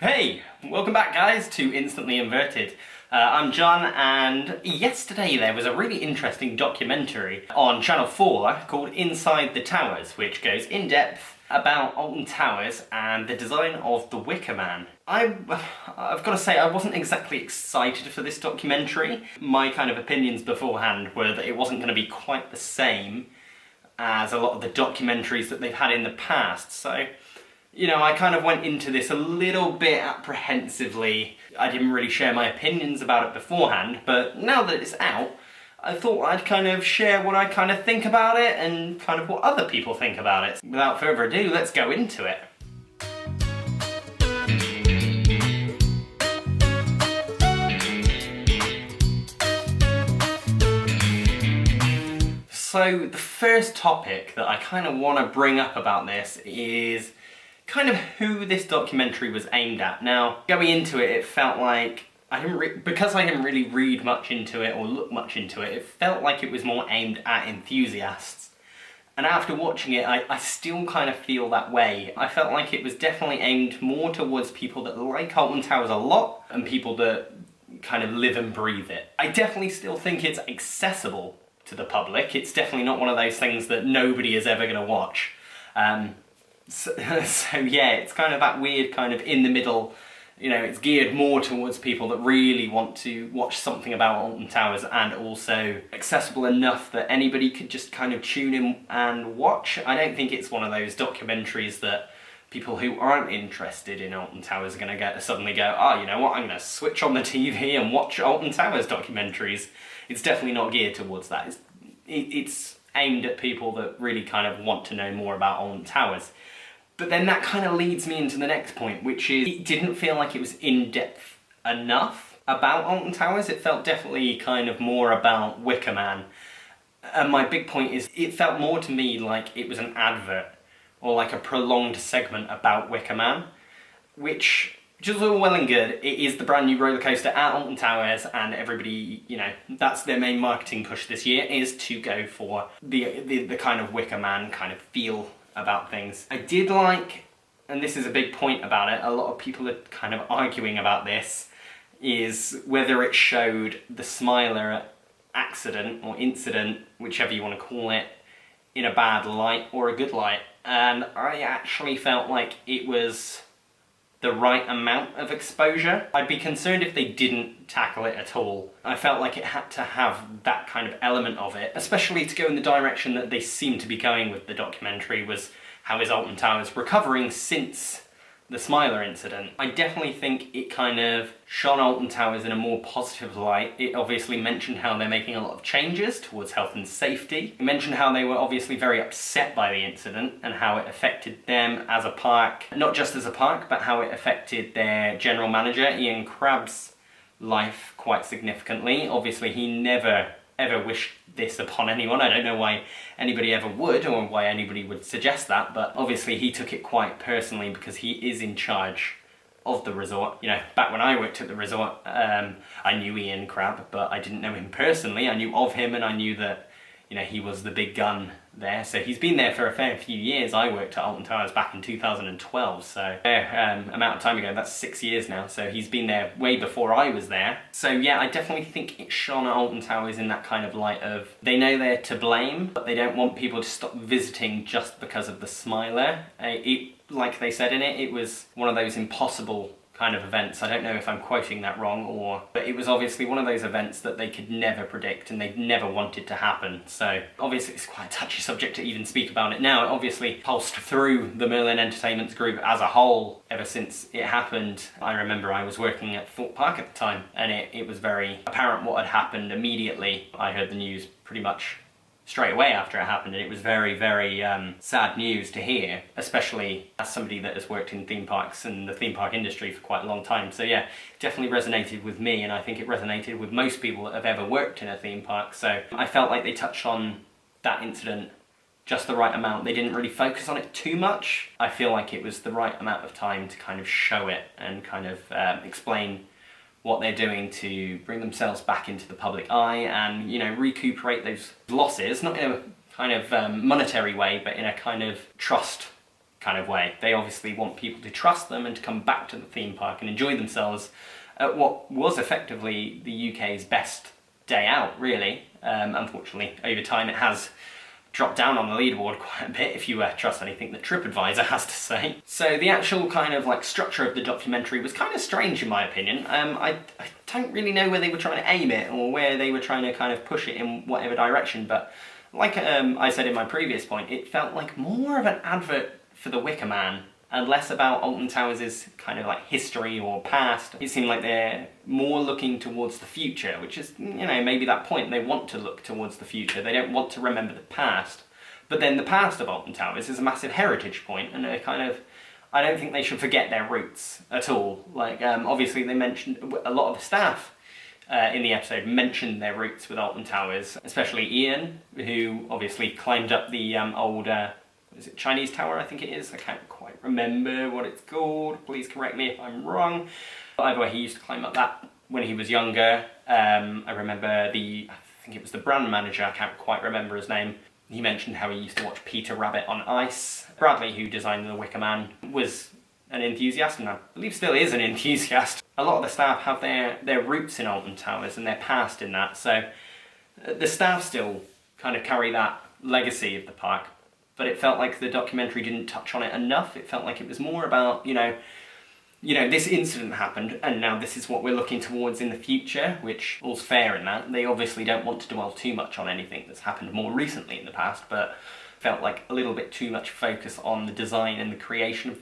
Hey, welcome back guys to Instantly Inverted. I'm John, and yesterday there was a really interesting documentary on Channel 4 called Inside the Towers, which goes in depth about Alton Towers and the design of the Wickerman. I've got to say I wasn't exactly excited for this documentary. My kind of opinions beforehand were that it wasn't going to be quite the same as a lot of the documentaries that they've had in the past, so you know, I kind of went into this a little bit apprehensively. I didn't really share my opinions about it beforehand, but now that it's out, I thought I'd kind of share what I kind of think about it and kind of what other people think about it. Without further ado, let's go into it. So the first topic that I kind of want to bring up about this is kind of who this documentary was aimed at. Now, going into it, it felt like because I didn't really read much into it or look much into it, it felt like it was more aimed at enthusiasts. And after watching it, I still kind of feel that way. I felt like it was definitely aimed more towards people that like Alton Towers a lot and people that kind of live and breathe it. I definitely still think it's accessible to the public. It's definitely not one of those things that nobody is ever going to watch. So yeah, it's kind of that weird kind of in the middle, you know, it's geared more towards people that really want to watch something about Alton Towers and also accessible enough that anybody could just kind of tune in and watch. I don't think it's one of those documentaries that people who aren't interested in Alton Towers are going to suddenly go, oh, you know what, I'm going to switch on the TV and watch Alton Towers documentaries. It's definitely not geared towards that. It's aimed at people that really kind of want to know more about Alton Towers. But then that kind of leads me into the next point, which is it didn't feel like it was in-depth enough about Alton Towers. It felt definitely kind of more about Wickerman. And my big point is it felt more to me like it was an advert or like a prolonged segment about Wickerman, which is all well and good. It is the brand new roller coaster at Alton Towers, and everybody, you know, that's their main marketing push this year, is to go for the kind of Wickerman kind of feel about things. I did like, and this is a big point about it, a lot of people are kind of arguing about this, is whether it showed the Smiler accident or incident, whichever you want to call it, in a bad light or a good light. And I actually felt like it was the right amount of exposure. I'd be concerned if they didn't tackle it at all. I felt like it had to have that kind of element of it, especially to go in the direction that they seem to be going with the documentary, was how is Alton Towers recovering since the Smiler incident. I definitely think it kind of shone Alton Towers in a more positive light. It obviously mentioned how they're making a lot of changes towards health and safety. It mentioned how they were obviously very upset by the incident and how it affected them as a park, not just as a park, but how it affected their general manager, Ian Crabb's life quite significantly. Obviously he never ever wished this upon anyone. I don't know why anybody ever would, or why anybody would suggest that, but obviously he took it quite personally because he is in charge of the resort. You know, back when I worked at the resort, I knew Ian Crabb, but I didn't know him personally. I knew of him and I knew that, you know, he was the big gun there. So he's been there for a fair few years. I worked at Alton Towers back in 2012, so amount of time ago, that's 6 years now. So he's been there way before I was there. So yeah, I definitely think it shone at Alton Towers in that kind of light of, they know they're to blame, but they don't want people to stop visiting just because of the Smiler. Like they said in it, it was one of those impossible kind of events. I don't know if I'm quoting that wrong, but it was obviously one of those events that they could never predict and they never wanted to happen. So obviously it's quite a touchy subject to even speak about it now. It obviously pulsed through the Merlin Entertainments group as a whole ever since it happened. I remember I was working at Thorpe Park at the time, and it was very apparent what had happened immediately. I heard the news pretty much straight away after it happened, and it was very, very sad news to hear, especially as somebody that has worked in theme parks and the theme park industry for quite a long time. So yeah, it definitely resonated with me, and I think it resonated with most people that have ever worked in a theme park. So I felt like they touched on that incident just the right amount. They didn't really focus on it too much. I feel like it was the right amount of time to kind of show it and kind of explain what they're doing to bring themselves back into the public eye and, you know, recuperate those losses, not in a kind of monetary way, but in a kind of trust kind of way. They obviously want people to trust them and to come back to the theme park and enjoy themselves at what was effectively the UK's best day out, really. Unfortunately, over time it has dropped down on the leaderboard quite a bit, if you trust anything that TripAdvisor has to say. So the actual kind of like structure of the documentary was kind of strange in my opinion. I don't really know where they were trying to aim it or where they were trying to kind of push it in whatever direction, but like I said in my previous point, it felt like more of an advert for the Wickerman and less about Alton Towers' kind of like history or past. It seemed like they're more looking towards the future, which is, you know, maybe that point. They want to look towards the future. They don't want to remember the past. But then the past of Alton Towers is a massive heritage point, and a kind of, I don't think they should forget their roots at all. Like, obviously they mentioned, a lot of the staff in the episode mentioned their roots with Alton Towers, especially Ian, who obviously climbed up the old, is it Chinese Tower, I think it is? I can't quite remember what it's called. Please correct me if I'm wrong. But either way, he used to climb up that when he was younger. I remember I think it was the brand manager, I can't quite remember his name. He mentioned how he used to watch Peter Rabbit on ice. Bradley, who designed the Wicker Man, was an enthusiast, and I believe still is an enthusiast. A lot of the staff have their roots in Alton Towers and their past in that, so the staff still kind of carry that legacy of the park. But it felt like the documentary didn't touch on it enough. It felt like it was more about, you know, this incident happened and now this is what we're looking towards in the future, which all's fair in that. They obviously don't want to dwell too much on anything that's happened more recently in the past, but felt like a little bit too much focus on the design and the creation of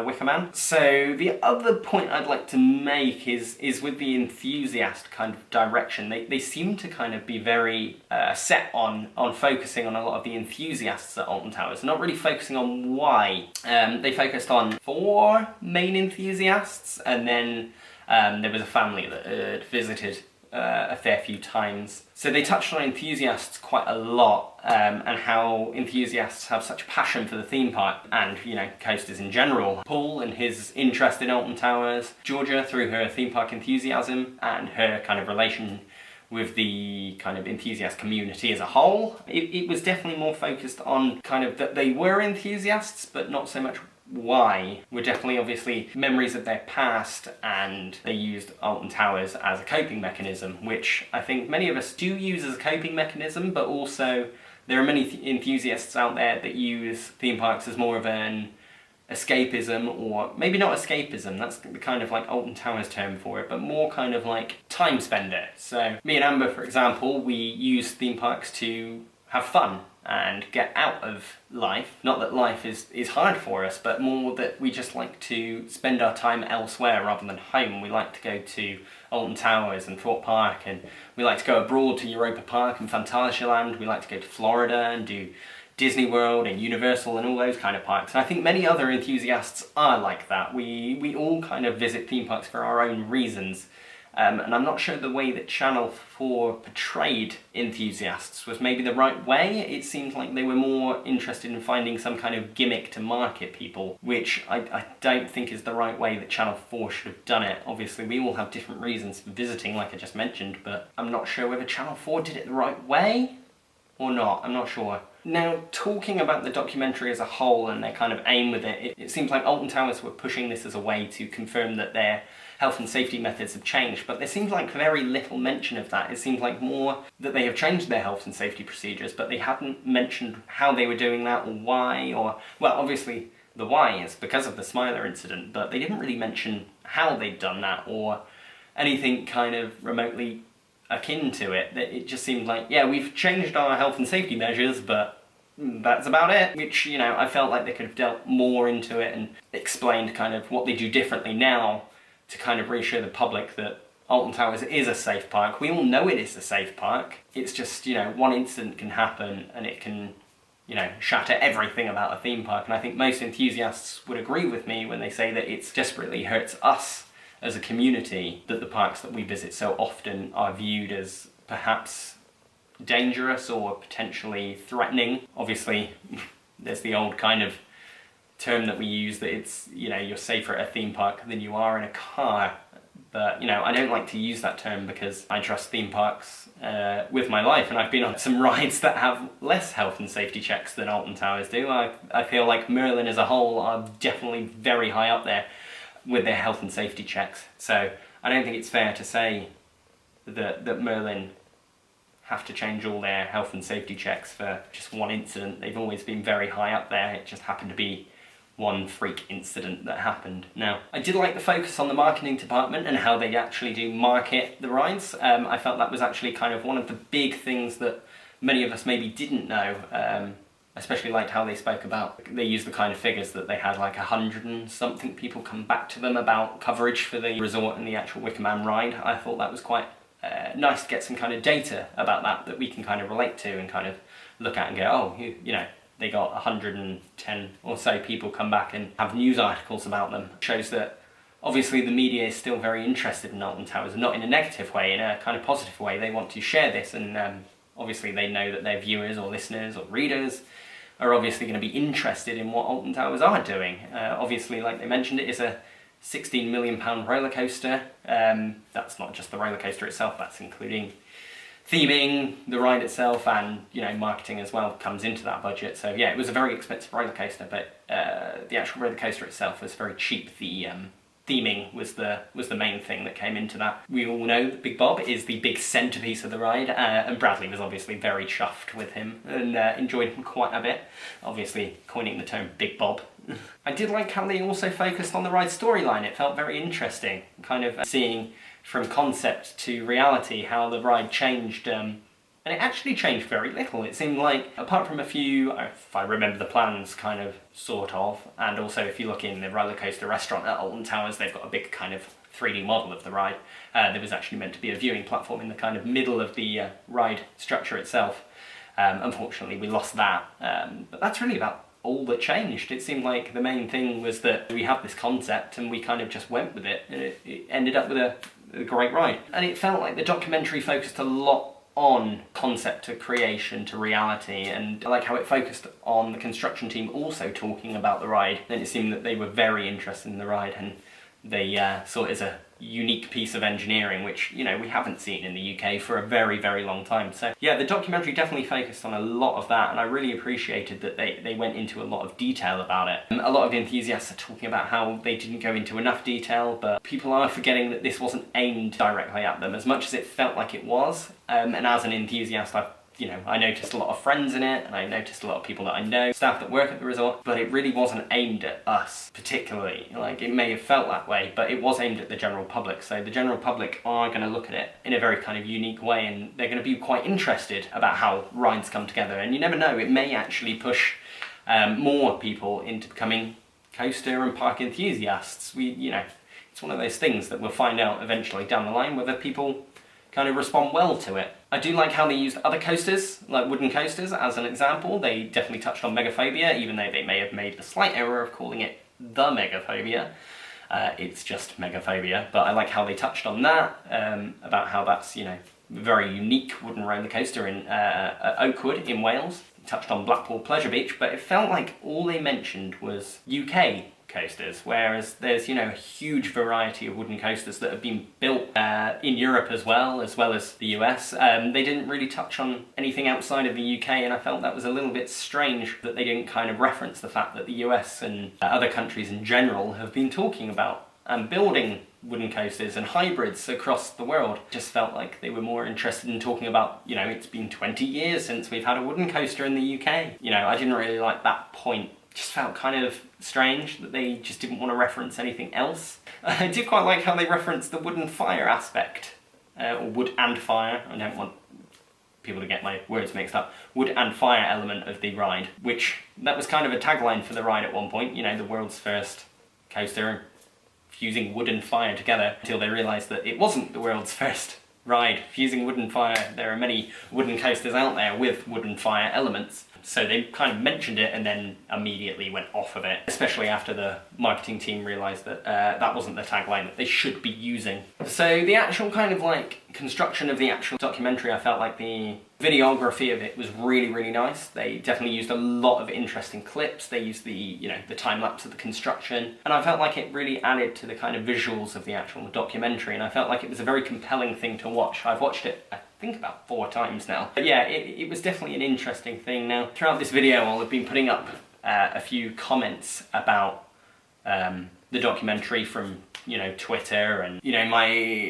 Wickerman. So the other point I'd like to make is with the enthusiast kind of direction. They seem to kind of be very set on focusing on a lot of the enthusiasts at Alton Towers, not really focusing on why. They focused on 4 main enthusiasts, and then there was a family that had visited a fair few times. So they touched on enthusiasts quite a lot, and how enthusiasts have such passion for the theme park and, you know, coasters in general. Paul and his interest in Alton Towers, Georgia through her theme park enthusiasm and her kind of relation with the kind of enthusiast community as a whole. It was definitely more focused on kind of that they were enthusiasts, but not so much why. Were definitely obviously memories of their past, and they used Alton Towers as a coping mechanism, which I think many of us do use as a coping mechanism, but also there are many enthusiasts out there that use theme parks as more of an escapism, or maybe not escapism, that's the kind of like Alton Towers term for it, but more kind of like time spender. So me and Amber, for example, we use theme parks to have fun and get out of life. Not that life is hard for us, but more that we just like to spend our time elsewhere rather than home. We like to go to Alton Towers and Thorpe Park, and we like to go abroad to Europa Park and Phantasialand. We like to go to Florida and do Disney World and Universal and all those kind of parks. And I think many other enthusiasts are like that. We all kind of visit theme parks for our own reasons. And I'm not sure the way that Channel 4 portrayed enthusiasts was maybe the right way. It seemed like they were more interested in finding some kind of gimmick to market people, which I don't think is the right way that Channel 4 should have done it. Obviously, we all have different reasons for visiting, like I just mentioned, but I'm not sure whether Channel 4 did it the right way or not. I'm not sure. Now, talking about the documentary as a whole and their kind of aim with it, it seems like Alton Towers were pushing this as a way to confirm that their health and safety methods have changed, but there seems like very little mention of that. It seems like more that they have changed their health and safety procedures, but they hadn't mentioned how they were doing that or why, or, well, obviously the why is because of the Smiler incident, but they didn't really mention how they'd done that or anything kind of remotely akin to it. It just seemed like, yeah, we've changed our health and safety measures, but that's about it. Which, you know, I felt like they could have dealt more into it and explained kind of what they do differently now to kind of reassure the public that Alton Towers is a safe park. We all know it is a safe park. It's just, you know, one incident can happen and it can, you know, shatter everything about a theme park. And I think most enthusiasts would agree with me when they say that it desperately hurts us as a community that the parks that we visit so often are viewed as perhaps dangerous or potentially threatening. Obviously, there's the old kind of term that we use that it's, you know, you're safer at a theme park than you are in a car. But, you know, I don't like to use that term because I trust theme parks with my life, and I've been on some rides that have less health and safety checks than Alton Towers do. I feel like Merlin as a whole are definitely very high up there with their health and safety checks. So I don't think it's fair to say that Merlin have to change all their health and safety checks for just one incident. They've always been very high up there. It just happened to be one freak incident that happened. Now, I did like the focus on the marketing department and how they actually do market the rides. I felt that was actually kind of one of the big things that many of us maybe didn't know. Especially liked how they spoke about, they used the kind of figures that they had like 100 and something people come back to them about coverage for the resort and the actual Wickerman Ride. I thought that was quite nice to get some kind of data about that we can kind of relate to and kind of look at and go, oh, you know, they got 110 or so people come back and have news articles about them. It shows that obviously the media is still very interested in Alton Towers, and not in a negative way, in a kind of positive way. They want to share this, and obviously they know that their viewers or listeners or readers are obviously going to be interested in what Alton Towers are doing. Obviously, like they mentioned, it is a £16 million roller coaster. That's not just the roller coaster itself, that's including theming, the ride itself, and, you know, marketing as well comes into that budget. So yeah, it was a very expensive roller coaster, but the actual roller coaster itself was very cheap. The theming was the main thing that came into that. We all know that Big Bob is the big centrepiece of the ride, and Bradley was obviously very chuffed with him and enjoyed him quite a bit, obviously coining the term Big Bob. I did like how they also focused on the ride storyline. It felt very interesting, kind of seeing from concept to reality how the ride changed, and it actually changed very little. It seemed like, apart from a few, if I remember the plans, kind of, sort of, and also if you look in the roller coaster restaurant at Alton Towers, they've got a big kind of 3D model of the ride. There was actually meant to be a viewing platform in the kind of middle of the ride structure itself. Unfortunately, we lost that, but that's really about all that changed. It seemed like the main thing was that we have this concept and we kind of just went with it, and it ended up with a great ride. And it felt like the documentary focused a lot on concept to creation to reality, and I like how it focused on the construction team also talking about the ride, and it seemed that they were very interested in the ride, and they saw it as a unique piece of engineering, which, you know, we haven't seen in the UK for a very, very long time. So yeah, the documentary definitely focused on a lot of that, and I really appreciated that they went into a lot of detail about it. A lot of enthusiasts are talking about how they didn't go into enough detail, but people are forgetting that this wasn't aimed directly at them as much as it felt like it was. And as an enthusiast, I noticed a lot of friends in it, and I noticed a lot of people that I know, staff that work at the resort, but it really wasn't aimed at us particularly. Like, it may have felt that way, but it was aimed at the general public. So the general public are going to look at it in a very kind of unique way, and they're going to be quite interested about how rides come together. And you never know, it may actually push more people into becoming coaster and park enthusiasts. It's one of those things that we'll find out eventually down the line whether people kind of respond well to it. I do like how they used other coasters, like wooden coasters, as an example. They definitely touched on Megaphobia, even though they may have made the slight error of calling it the Megaphobia. It's just Megaphobia, but I like how they touched on that, about how that's, you know, a very unique wooden roller coaster in Oakwood in Wales. Touched on Blackpool Pleasure Beach, but it felt like all they mentioned was UK coasters, whereas there's, you know, a huge variety of wooden coasters that have been built in Europe as well as the US. They didn't really touch on anything outside of the UK, and I felt that was a little bit strange that they didn't kind of reference the fact that the US and other countries in general have been talking about and building wooden coasters and hybrids across the world. Just felt like they were more interested in talking about, you know, it's been 20 years since we've had a wooden coaster in the UK. You know, I didn't really like that point. Just felt kind of strange that they just didn't want to reference anything else. I did quite like how they referenced the wood and fire aspect, or wood and fire. I don't want people to get my words mixed up. Wood and fire element of the ride, which that was kind of a tagline for the ride at one point. You know, the world's first coaster fusing wood and fire together, until they realised that it wasn't the world's first ride fusing wood and fire. There are many wooden coasters out there with wood and fire elements. So they kind of mentioned it and then immediately went off of it, especially after the marketing team realised that that wasn't the tagline that they should be using. So the actual kind of like construction of the actual documentary, I felt like the videography of it was really, really nice. They definitely used a lot of interesting clips. They used the, you know, the time lapse of the construction, and I felt like it really added to the kind of visuals of the actual documentary, and I felt like it was a very compelling thing to watch. I've watched it, I think, about 4 times now. But yeah, it was definitely an interesting thing. Now, throughout this video, I'll have been putting up a few comments about the documentary from, you know, Twitter, and, you know,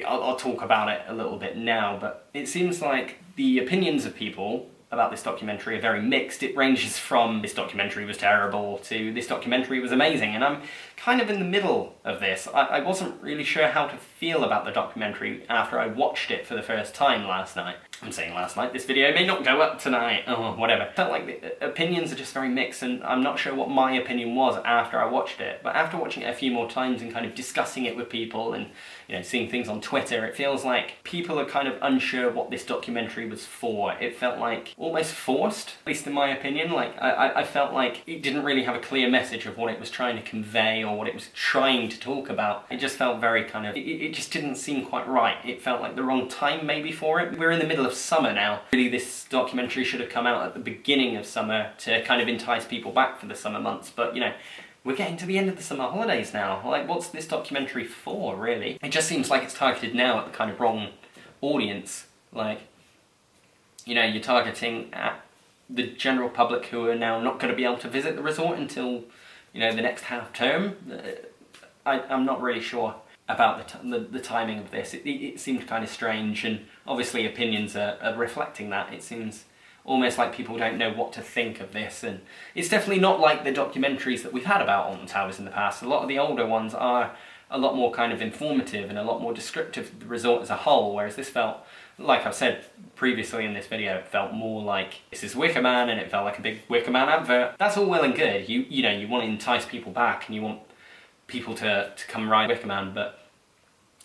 I'll talk about it a little bit now, but it seems like the opinions of people about this documentary are very mixed. It ranges from this documentary was terrible to this documentary was amazing, and I'm kind of in the middle of this. I wasn't really sure how to feel about the documentary after I watched it for the first time last night. I'm saying last night, this video may not go up tonight, oh, whatever. Felt like the opinions are just very mixed, and I'm not sure what my opinion was after I watched it, but after watching it a few more times and kind of discussing it with people and, you know, seeing things on Twitter, it feels like people are kind of unsure what this documentary was for. It felt like almost forced, at least in my opinion. Like, I felt like it didn't really have a clear message of what it was trying to convey or what it was trying to talk about. It just felt very kind of, it just didn't seem quite right. It felt like the wrong time maybe for it. We're in the middle of summer now. Really, this documentary should have come out at the beginning of summer to kind of entice people back for the summer months, but, you know, we're getting to the end of the summer holidays now. Like, what's this documentary for, really? It just seems like it's targeted now at the kind of wrong audience. Like, you know, you're targeting at the general public who are now not going to be able to visit the resort until, you know, the next half term. I'm not really sure about the timing of this. It seemed kind of strange, and obviously opinions are reflecting that. It seems almost like people don't know what to think of this, and it's definitely not like the documentaries that we've had about Alton Towers in the past. A lot of the older ones are a lot more kind of informative and a lot more descriptive of the resort as a whole, whereas this felt, like I've said previously in this video, it felt more like this is Wickerman, and it felt like a big Wickerman advert. That's all well and good. You know, you want to entice people back and you want people to come ride Wickerman, but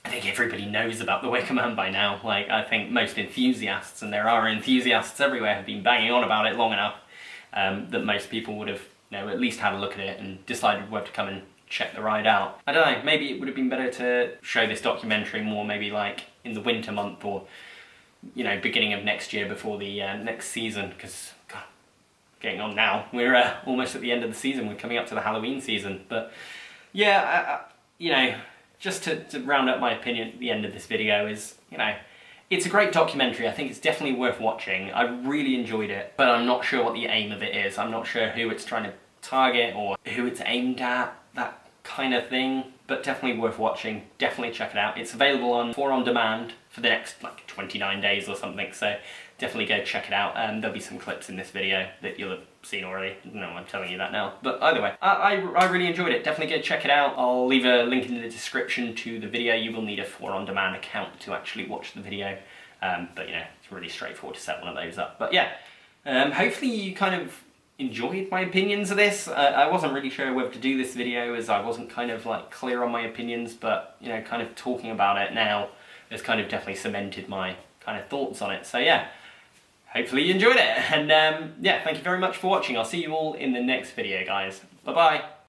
I think everybody knows about the Wickerman by now. Like, I think most enthusiasts, and there are enthusiasts everywhere, have been banging on about it long enough that most people would have, you know, at least had a look at it and decided whether to come and check the ride out. I don't know, maybe it would have been better to show this documentary more maybe like in the winter month, or, you know, beginning of next year before the next season, because, God, getting on now. We're almost at the end of the season. We're coming up to the Halloween season. But yeah, you know, just to round up my opinion at the end of this video is, you know, it's a great documentary. I think it's definitely worth watching. I really enjoyed it, but I'm not sure what the aim of it is. I'm not sure who it's trying to target or who it's aimed at, that kind of thing, but definitely worth watching. Definitely check it out. It's available on demand for the next like 29 days or something, so definitely go check it out. There'll be some clips in this video that you'll have seen already. No, I'm telling you that now. But either way, I really enjoyed it. Definitely go check it out. I'll leave a link in the description to the video. You will need a on-demand account to actually watch the video, but, you know, it's really straightforward to set one of those up. But yeah, hopefully you kind of enjoyed my opinions of this. I wasn't really sure whether to do this video, as I wasn't kind of like clear on my opinions, but, you know, kind of talking about it now has kind of definitely cemented my kind of thoughts on it. So yeah, hopefully you enjoyed it, and yeah, thank you very much for watching. I'll see you all in the next video, guys. Bye bye.